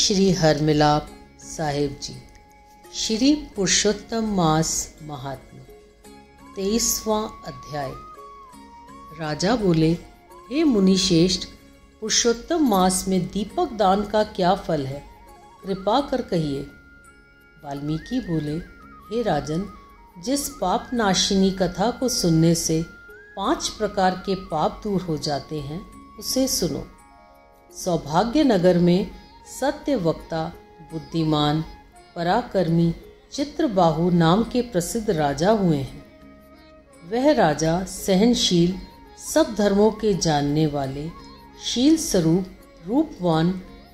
श्री हरमिलाप साहिब जी, श्री पुरुषोत्तम मास महात्म्य, 23वां अध्याय। राजा बोले, हे मुनिश्रेष्ठ, पुरुषोत्तम मास में दीपक दान का क्या फल है, कृपा कर कहिए। वाल्मीकि बोले, हे राजन, जिस पाप नाशिनी कथा को सुनने से 5 प्रकार के पाप दूर हो जाते हैं, उसे सुनो। सौभाग्य नगर में सत्य वक्ता, बुद्धिमान, पराक्रमी चित्रबाहु नाम के प्रसिद्ध राजा हुए हैं। वह राजा सहनशील, सब धर्मों के जानने वाले, शील स्वरूप, रूपवान,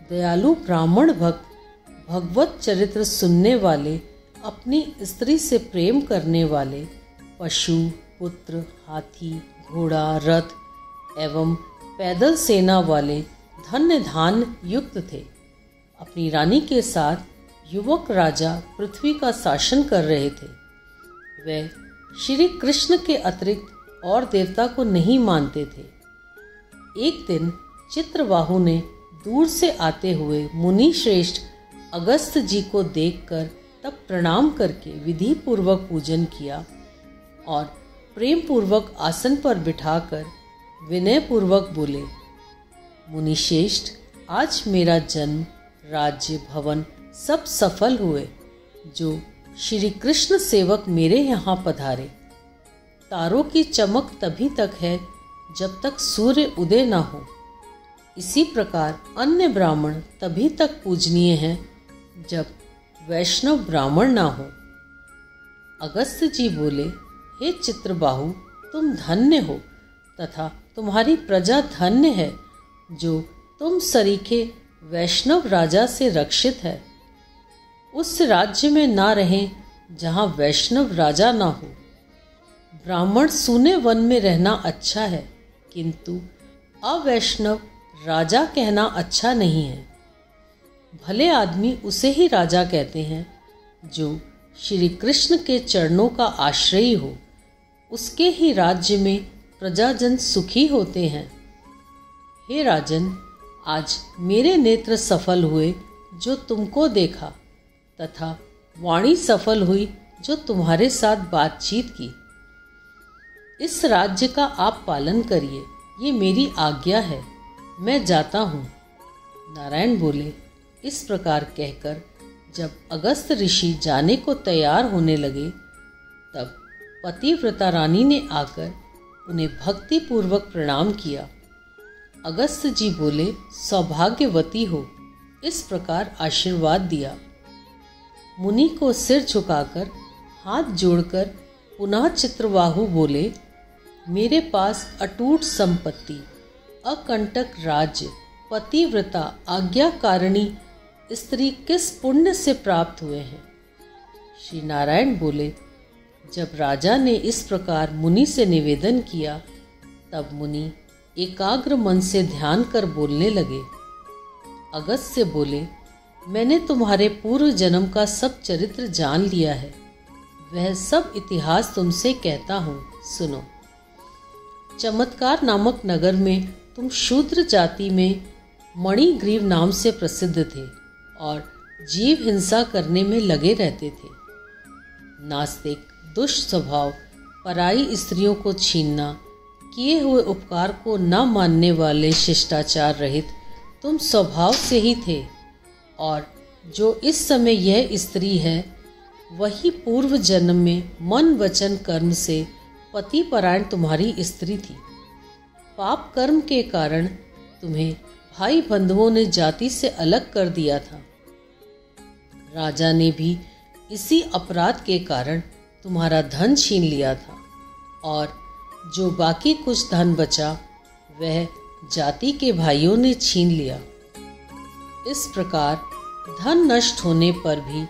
दयालु, ब्राह्मण भक्त, भगवत चरित्र सुनने वाले, अपनी स्त्री से प्रेम करने वाले, पशु, पुत्र, हाथी, घोड़ा, रथ एवं पैदल सेना वाले, धन्य धान युक्त थे। अपनी रानी के साथ युवक राजा पृथ्वी का शासन कर रहे थे। वे श्री कृष्ण के अतिरिक्त और देवता को नहीं मानते थे। एक दिन चित्रबाहु ने दूर से आते हुए मुनि श्रेष्ठ अगस्त जी को देखकर तब प्रणाम करके विधि पूर्वक पूजन किया और प्रेम पूर्वक आसन पर बिठाकर विनय पूर्वक बोले, मुनिश्रेष्ठ, आज मेरा जन्म, राज्य, भवन सब सफल हुए, जो श्री कृष्ण सेवक मेरे यहाँ पधारे। तारों की चमक तभी तक है जब तक सूर्य उदय न हो। इसी प्रकार अन्य ब्राह्मण तभी तक पूजनीय हैं जब वैष्णव ब्राह्मण ना हो। अगस्त जी बोले, हे चित्रबाहु, तुम धन्य हो तथा तुम्हारी प्रजा धन्य है, जो तुम सरीखे वैष्णव राजा से रक्षित है। उस राज्य में ना रहें जहाँ वैष्णव राजा ना हो। ब्राह्मण सूने वन में रहना अच्छा है, किंतु अवैष्णव राजा कहना अच्छा नहीं है। भले आदमी उसे ही राजा कहते हैं जो श्री कृष्ण के चरणों का आश्रयी हो। उसके ही राज्य में प्रजाजन सुखी होते हैं। हे राजन, आज मेरे नेत्र सफल हुए जो तुमको देखा, तथा वाणी सफल हुई जो तुम्हारे साथ बातचीत की। इस राज्य का आप पालन करिए, ये मेरी आज्ञा है, मैं जाता हूँ। नारायण बोले, इस प्रकार कहकर जब अगस्त ऋषि जाने को तैयार होने लगे, तब पतिव्रता रानी ने आकर उन्हें भक्ति पूर्वक प्रणाम किया। अगस्त जी बोले, सौभाग्यवती हो, इस प्रकार आशीर्वाद दिया। मुनि को सिर झुकाकर हाथ जोड़कर पुनः चित्रबाहु बोले, मेरे पास अटूट संपत्ति, अकंटक राज्य, पतिव्रता, आज्ञाकारिणी स्त्री किस पुण्य से प्राप्त हुए हैं। श्री नारायण बोले, जब राजा ने इस प्रकार मुनि से निवेदन किया, तब मुनि एकाग्र मन से ध्यान कर बोलने लगे। अगस्त्य बोले, मैंने तुम्हारे पूर्व जन्म का सब चरित्र जान लिया है। वह सब इतिहास तुमसे कहता हूँ, सुनो। चमत्कार नामक नगर में तुम शूद्र जाति में मणिग्रीव नाम से प्रसिद्ध थे और जीव हिंसा करने में लगे रहते थे। नास्तिक, दुष्ट स्वभाव, पराई स्त्रियों को छीनना, किए हुए उपकार को न मानने वाले शिष्टाचार रहित तुम स्वभाव से ही थे। और जो इस समय यह स्त्री है, वही पूर्व जन्म में मन वचन कर्म से पति परायण तुम्हारी स्त्री थी। पाप कर्म के कारण तुम्हें भाई बंधुओं ने जाति से अलग कर दिया था। राजा ने भी इसी अपराध के कारण तुम्हारा धन छीन लिया था, और जो बाकी कुछ धन बचा वह जाति के भाइयों ने छीन लिया। इस प्रकार धन नष्ट होने पर भी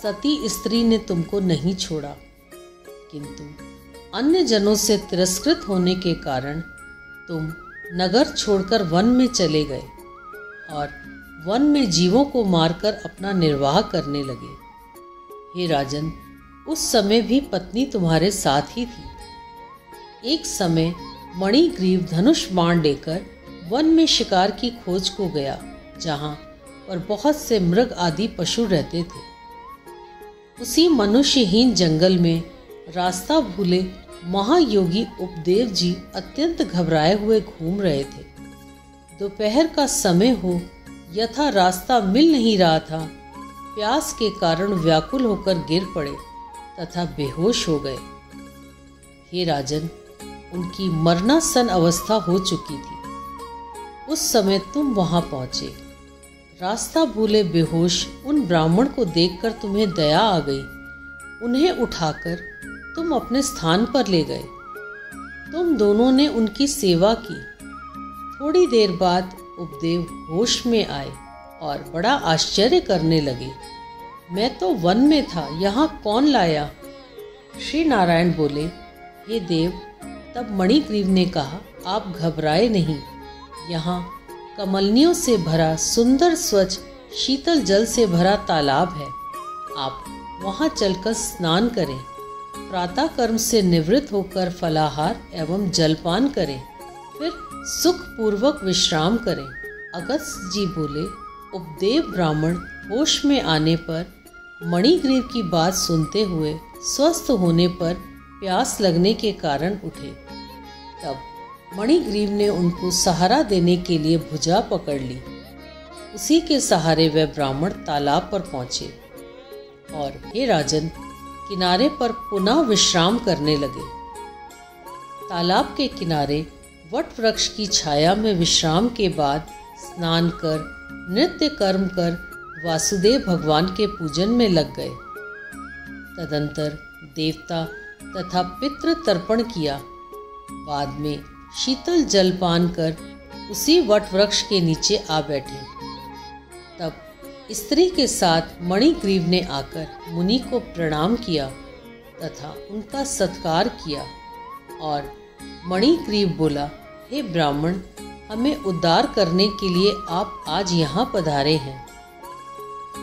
सती स्त्री ने तुमको नहीं छोड़ा, किंतु अन्य जनों से तिरस्कृत होने के कारण तुम नगर छोड़कर वन में चले गए और वन में जीवों को मारकर अपना निर्वाह करने लगे। हे राजन, उस समय भी पत्नी तुम्हारे साथ ही थी। एक समय मणिग्रीव धनुष बाण लेकर वन में शिकार की खोज को गया, जहाँ पर बहुत से मृग आदि पशु रहते थे। उसी मनुष्यहीन जंगल में रास्ता भूले महायोगी उपदेव जी अत्यंत घबराए हुए घूम रहे थे। दोपहर का समय हो, यथा रास्ता मिल नहीं रहा था, प्यास के कारण व्याकुल होकर गिर पड़े तथा बेहोश हो गए। हे राजन, उनकी मरणासन अवस्था हो चुकी थी। उस समय तुम वहां पहुंचे। रास्ता भूले बेहोश उन ब्राह्मण को देखकर तुम्हें दया आ गई। उन्हें उठाकर तुम अपने स्थान पर ले गए। तुम दोनों ने उनकी सेवा की। थोड़ी देर बाद उपदेव होश में आए और बड़ा आश्चर्य करने लगे। मैं तो वन में था, यहाँ कौन लाया? श्री नारायण बोले, हे देव। तब मणिग्रीव ने कहा, आप घबराए नहीं। यहाँ कमलनियों से भरा सुंदर स्वच्छ शीतल जल से भरा तालाब है। आप वहाँ चलकर स्नान करें। प्रातः कर्म से निवृत्त होकर फलाहार एवं जलपान करें, फिर सुख पूर्वक विश्राम करें। अगस्त्य जी बोले, उपदेव ब्राह्मण होश में आने पर मणिग्रीव की बात सुनते हुए स्वस्थ होने पर प्यास लगने के कारण उठे। तब मणिग्रीव ने उनको सहारा देने के लिए भुजा पकड़ ली। उसी के सहारे वह ब्राह्मण तालाब पर पहुंचे और हे राजन, किनारे पर पुनः विश्राम करने लगे। तालाब के किनारे वट वृक्ष की छाया में विश्राम के बाद स्नान कर नृत्य कर्म कर वासुदेव भगवान के पूजन में लग गए। तदंतर देवता तथा पितृ तर्पण किया। बाद में शीतल जलपान कर उसी वट वृक्ष के नीचे आ बैठे। तब स्त्री के साथ मणिग्रीव ने आकर मुनि को प्रणाम किया तथा उनका सत्कार किया और मणिग्रीव बोला, हे ब्राह्मण, हमें उद्धार करने के लिए आप आज यहाँ पधारे हैं।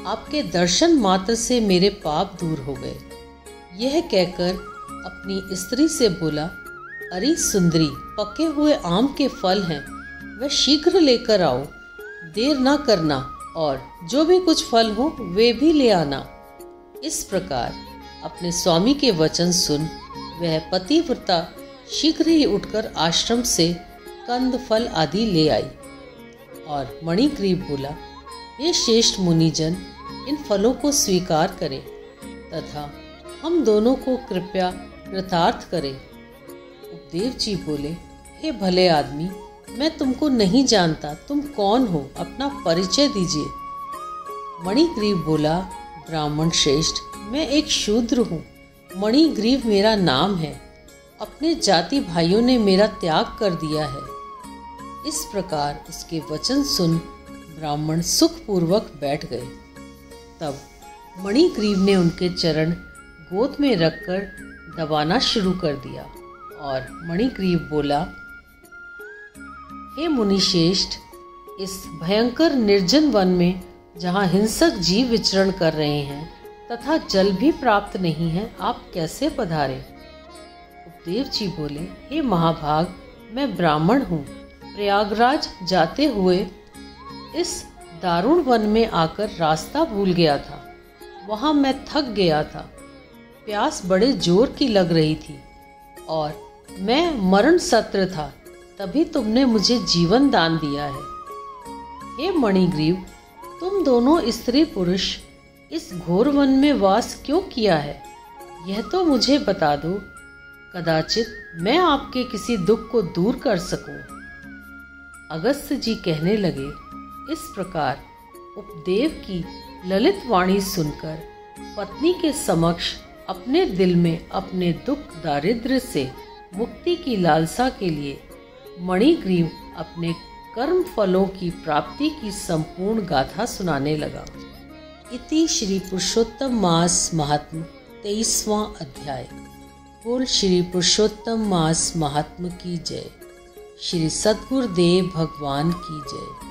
आपके दर्शन मात्र से मेरे पाप दूर हो गए। यह कहकर अपनी स्त्री से बोला, अरे सुंदरी, पके हुए आम के फल हैं, वह शीघ्र लेकर आओ, देर ना करना, और जो भी कुछ फल हो वे भी ले आना। इस प्रकार अपने स्वामी के वचन सुन वह पतिव्रता शीघ्र ही उठकर आश्रम से कंद फल आदि ले आई। और मणिग्रीव बोला, हे श्रेष्ठ मुनिजन, इन फलों को स्वीकार करें तथा हम दोनों को कृपया कृतार्थ करें। उपदेव जी बोले, हे भले आदमी, मैं तुमको नहीं जानता, तुम कौन हो, अपना परिचय दीजिए। मणिग्रीव बोला, ब्राह्मण श्रेष्ठ, मैं एक शूद्र हूँ। मणिग्रीव मेरा नाम है। अपने जाति भाइयों ने मेरा त्याग कर दिया है। इस प्रकार उसके वचन सुन ब्राह्मण सुखपूर्वक बैठ गए। तब मणिग्रीव ने उनके चरण गोद में रखकर दबाना शुरू कर दिया और मणिग्रीव बोला, हे मुनिश्रेष्ठ, इस भयंकर निर्जन वन में जहाँ हिंसक जीव विचरण कर रहे हैं तथा जल भी प्राप्त नहीं है, आप कैसे पधारे? उपदेव जी बोले, हे महाभाग, मैं ब्राह्मण हूँ। प्रयागराज जाते हुए इस दारुण वन में आकर रास्ता भूल गया था। वहाँ मैं थक गया था, प्यास बड़े जोर की लग रही थी और मैं मरण सत्र था, तभी तुमने मुझे जीवन दान दिया है। हे मणिग्रीव, तुम दोनों स्त्री पुरुष इस घोर वन में वास क्यों किया है, यह तो मुझे बता दो। कदाचित मैं आपके किसी दुख को दूर कर सकूं। अगस्त्य जी कहने लगे, इस प्रकार उपदेव की ललित वाणी सुनकर पत्नी के समक्ष अपने दिल में अपने दुख दारिद्र्य से मुक्ति की लालसा के लिए मणिग्रीव अपने कर्म फलों की प्राप्ति की संपूर्ण गाथा सुनाने लगा। इति श्री पुरुषोत्तम मास महात्म 23वां अध्याय। बोल श्री पुरुषोत्तम मास महात्म की जय। श्री सद्गुरुदेव भगवान की जय।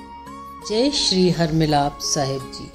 जय श्री हरमिलाप साहिब जी।